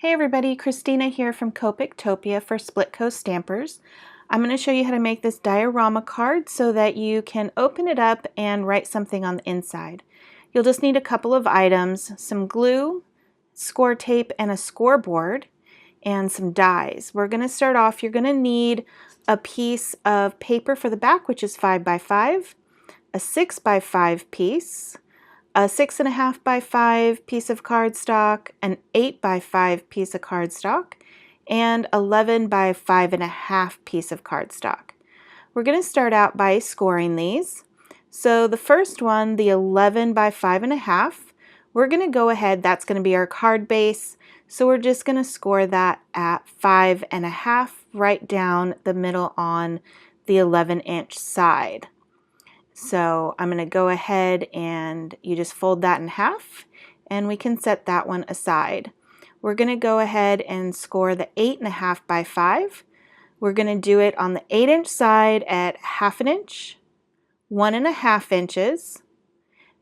Hey everybody, Christina here from Copictopia for Splitcoaststampers. I'm going to show you how to make this diorama card so that you can open it up and write something on the inside. You'll just need a couple of items, some glue, score tape, and a scoreboard, and some dies. We're going to start off, you're going to need a piece of paper for the back, which is 5 by 5, a 6 by 5 piece, a 6.5 by 5 piece of cardstock, an 8 by 5 piece of cardstock, and 11 by 5.5 piece of cardstock. We're going to start out by scoring these. So the first one, the 11 by 5.5, we're going to go ahead, that's going to be our card base, so we're just going to score that at 5.5 right down the middle on the 11-inch side. So I'm going to go ahead and you just fold that in half and we can set that one aside. We're going to go ahead and score the 8.5 by 5. We're going to do it on the 8-inch side at 1/2 inch, 1.5 inches,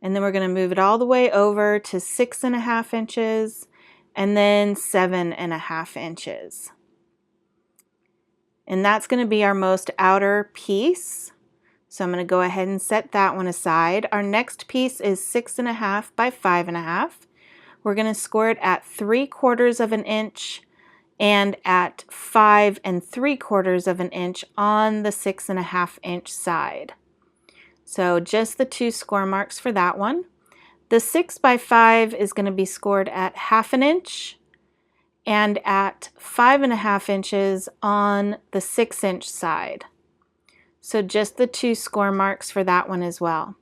and then we're going to move it all the way over to 6.5 inches and then 7.5 inches. And that's going to be our most outer piece. So I'm going to go ahead and set that one aside. Our next piece is 6.5 by 5.5. We're going to score it at 3/4 inch and at 5 3/4 inch on the 6.5 inch side. So just the two score marks for that one. The 6 by 5 is going to be scored at 1/2 inch and at 5.5 inches on the 6-inch side. So just the two score marks for that one as well.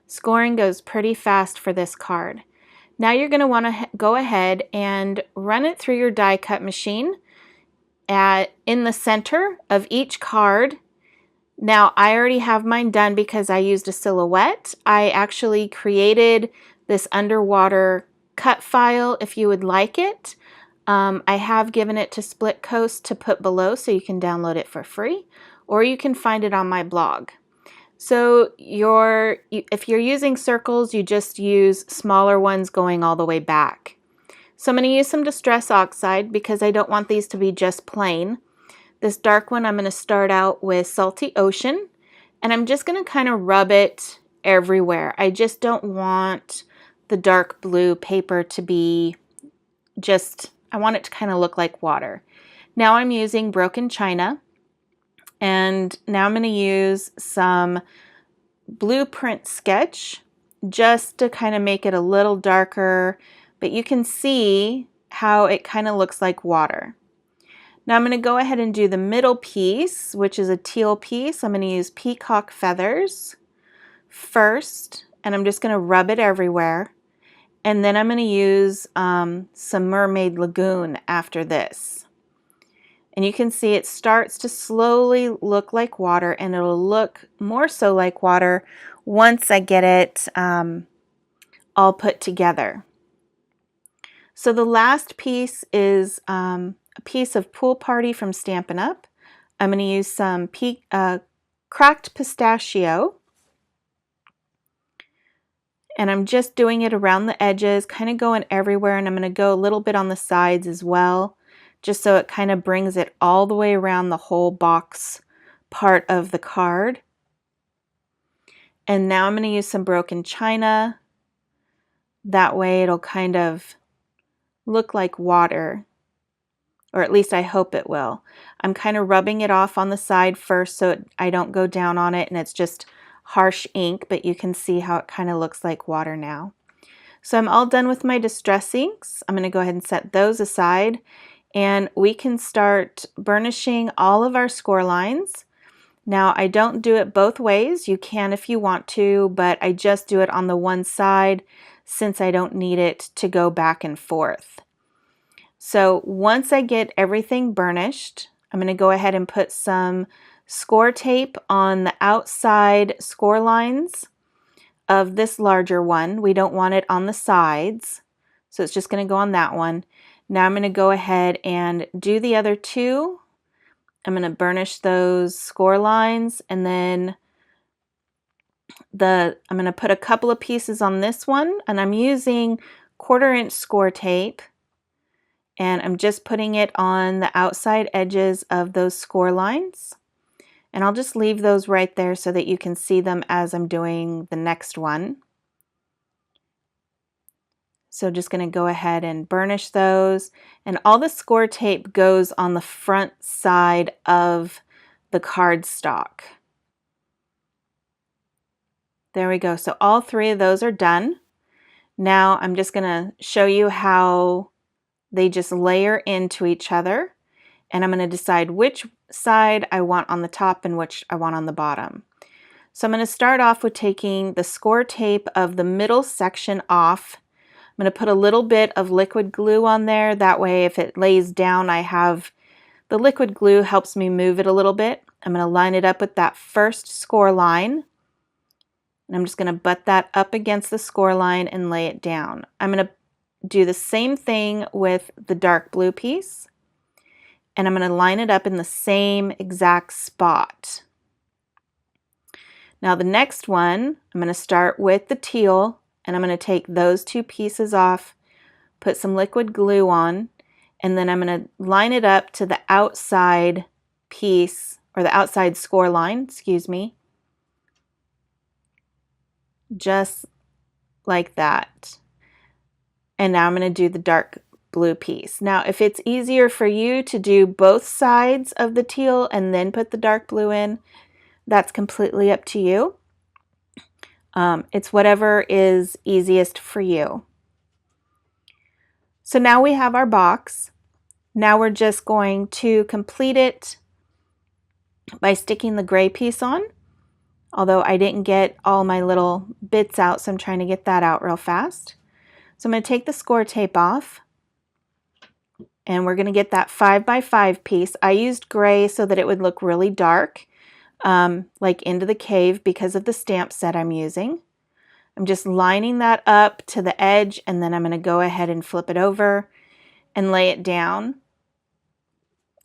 Scoring goes pretty fast for this card. Now you're going to want to go ahead and run it through your die cut machine in the center of each card. Now I already have mine done because I used a silhouette. I actually created this underwater cut file if you would like it. I have given it to Splitcoast to put below so you can download it for free, or you can find it on my blog. So if you're using circles, you just use smaller ones going all the way back. So I'm going to use some Distress Oxide because I don't want these to be just plain. This dark one I'm going to start out with Salty Ocean, and I'm just going to kind of rub it everywhere. I just don't want the dark blue paper to be I want it to kind of look like water. Now I'm using Broken China. And now I'm going to use some Blueprint Sketch just to kind of make it a little darker, but you can see how it kind of looks like water. Now I'm going to go ahead and do the middle piece, which is a teal piece. I'm going to use Peacock Feathers first, and I'm just going to rub it everywhere. And then I'm going to use some Mermaid Lagoon after this. And you can see it starts to slowly look like water, and it'll look more so like water once I get it all put together. So the last piece is a piece of Pool Party from Stampin' Up. I'm going to use some cracked pistachio. And I'm just doing it around the edges, kind of going everywhere, and I'm going to go a little bit on the sides as well, just so it kind of brings it all the way around the whole box part of the card. And now I'm going to use some Broken China. That way it'll kind of look like water, or at least I hope it will. I'm kind of rubbing it off on the side first so I don't go down on it and it's just harsh ink, but you can see how it kind of looks like water now. So I'm all done with my distress inks. I'm going to go ahead and set those aside, and we can start burnishing all of our score lines. Now I don't do it both ways. You can if you want to, but I just do it on the one side since I don't need it to go back and forth. So once I get everything burnished, I'm going to go ahead and put some score tape on the outside score lines of this larger one. We don't want it on the sides, so it's just going to go on that one. Now I'm going to go ahead and do the other two. I'm going to burnish those score lines, and then I'm going to put a couple of pieces on this one, and I'm using 1/4 inch score tape and I'm just putting it on the outside edges of those score lines. And I'll just leave those right there so that you can see them as I'm doing the next one. So just going to go ahead and burnish those. And all the score tape goes on the front side of the cardstock. There we go. So all three of those are done. Now I'm just going to show you how they just layer into each other. And I'm going to decide which side I want on the top and which I want on the bottom. So I'm going to start off with taking the score tape of the middle section off. I'm going to put a little bit of liquid glue on there. That way if it lays down, I have the liquid glue helps me move it a little bit. I'm going to line it up with that first score line. And I'm just going to butt that up against the score line and lay it down. I'm going to do the same thing with the dark blue piece. And I'm going to line it up in the same exact spot. Now the next one, I'm going to start with the teal, and I'm going to take those two pieces off, put some liquid glue on, and then I'm going to line it up to the outside piece, or the outside score line, excuse me, just like that. And now I'm going to do the dark blue piece. Now if it's easier for you to do both sides of the teal and then put the dark blue in, that's completely up to you. It's whatever is easiest for you. So now we have our box. Now we're just going to complete it by sticking the gray piece on, although I didn't get all my little bits out, so I'm trying to get that out real fast. So I'm going to take the score tape off, and we're going to get that 5x5 piece. I used gray so that it would look really dark, like Into the Cave, because of the stamp set I'm using. I'm just lining that up to the edge, and then I'm going to go ahead and flip it over and lay it down.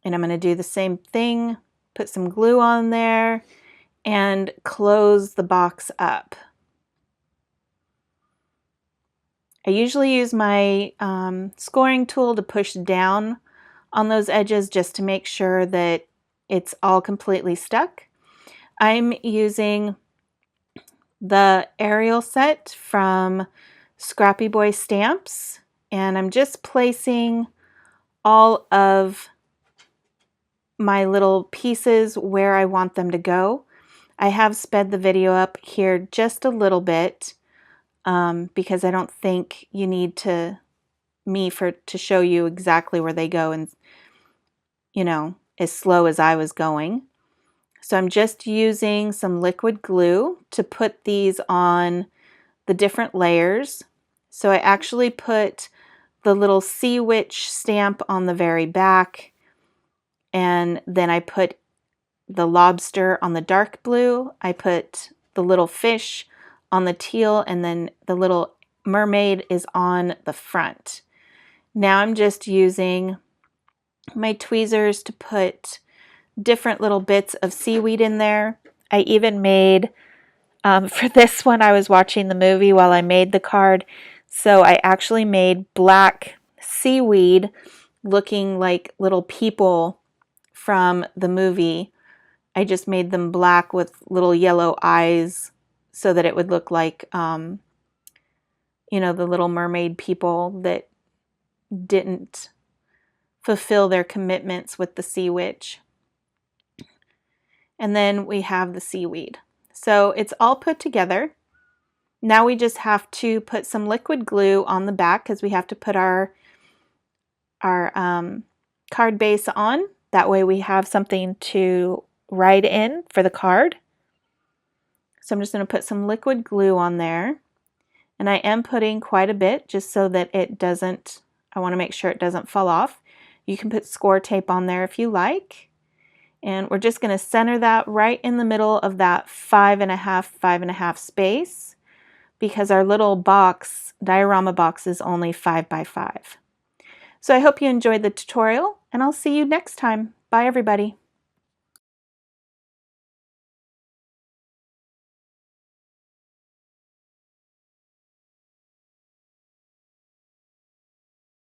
And I'm going to do the same thing, put some glue on there, and close the box up. I usually use my scoring tool to push down on those edges just to make sure that it's all completely stuck. I'm using the Arial set from Scrappy Boy Stamps, and I'm just placing all of my little pieces where I want them to go. I have sped the video up here just a little bit because I don't think you need to show you exactly where they go, and as slow as I was going. So I'm just using some liquid glue to put these on the different layers. So I actually put the little sea witch stamp on the very back, and then I put the lobster on the dark blue. I put the little fish on the teal, and then the little mermaid is on the front. Now I'm just using my tweezers to put different little bits of seaweed in there. I even made, for this one, I was watching the movie while I made the card, so I actually made black seaweed looking like little people from the movie. I just made them black with little yellow eyes so that it would look like, the Little Mermaid people that didn't fulfill their commitments with the sea witch. And then we have the seaweed. So it's all put together. Now we just have to put some liquid glue on the back because we have to put our card base on. That way we have something to write in for the card. So I'm just going to put some liquid glue on there. And I am putting quite a bit just so that it doesn't, I want to make sure it doesn't fall off. You can put score tape on there if you like. And we're just going to center that right in the middle of that 5.5 space because our little box, diorama box, is only 5x5. So I hope you enjoyed the tutorial, and I'll see you next time. Bye, everybody.